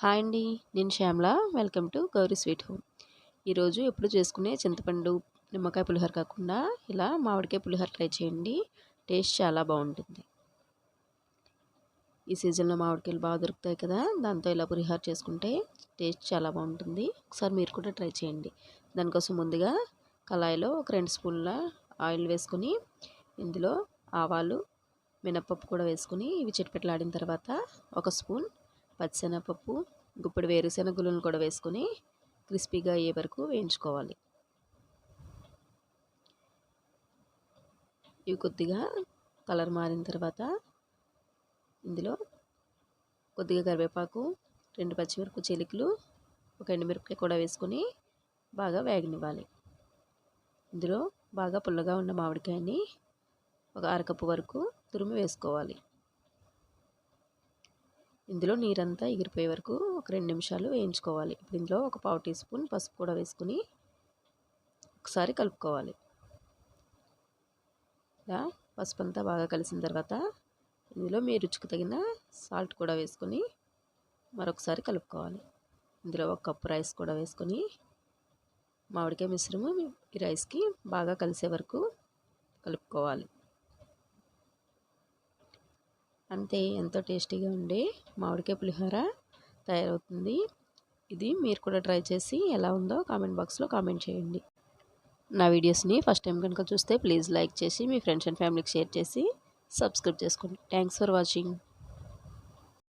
Hi అండి. నేను Shyamala. Welcome to Gauri sweet home. ఈరోజు ఎప్పుడు చేసుకునే చింతపండు, నిమ్మకాయ పులిహోర కాకుండా ఇలా మామిడికాయ పులిహోర ట్రై చేయండి. టేస్ట్ చాలా బాగుంటుంది. ఈ సీజన్లో మామిడికాయలు బాగా దొరుకుతాయి కదా, దాంతో ఇలా పులిహోర చేసుకుంటే టేస్ట్ చాలా బాగుంటుంది. ఒకసారి మీరు కూడా ట్రై చేయండి. దానికోసం ముందుగా కళాయిలో ఒక 2 స్పూన్ల ఆయిల్ వేసుకొని ఇందులో ఆవాలు, మినపప్పు కూడా వేసుకొని ఇవి చిటపటలాడిన తర్వాత 1 స్పూన్ పచ్చిశనగపప్పు, గుప్పెడు వేరుశెనగులను కూడా వేసుకొని క్రిస్పీగా అయ్యే వరకు వేయించుకోవాలి. ఇవి కొద్దిగా కలర్ మారిన తర్వాత ఇందులో కొద్దిగా కరివేపాకు, 2 పచ్చిమిరపకాయ చిలుకలు, ఒక ఎండుమిరపకాయ కూడా వేసుకొని బాగా వేగనివ్వాలి. ఇందులో బాగా పుల్లగా ఉన్న మామిడికాయని ఒక అరకప్పు వరకు తురిమి వేసుకోవాలి. ఇందులో నీరంతా ఎగిరిపోయే వరకు ఒక 2 నిమిషాలు వేయించుకోవాలి. ఇప్పుడు ఇందులో ఒక పావు టీ స్పూన్ పసుపు కూడా వేసుకుని ఒకసారి కలుపుకోవాలి. ఇలా పసుపు అంతా బాగా కలిసిన తర్వాత ఇందులో మీ రుచికి తగిన సాల్ట్ కూడా వేసుకొని మరొకసారి కలుపుకోవాలి. ఇందులో 1 కప్పు రైస్ కూడా వేసుకొని మామిడికాయ మిశ్రమం ఈ రైస్కి బాగా కలిసే వరకు కలుపుకోవాలి. అంతే, ఎంతో టేస్టీగా ఉండే మామిడికాయ పులిహోర తయారవుతుంది. ఇది మీరు కూడా ట్రై చేసి ఎలా ఉందో కామెంట్ బాక్స్లో కామెంట్ చేయండి. నా వీడియోస్ని ఫస్ట్ టైం కనుక చూస్తే ప్లీజ్ లైక్ చేసి మీ ఫ్రెండ్స్ అండ్ ఫ్యామిలీకి షేర్ చేసి సబ్స్క్రైబ్ చేసుకోండి. Thanks for watching.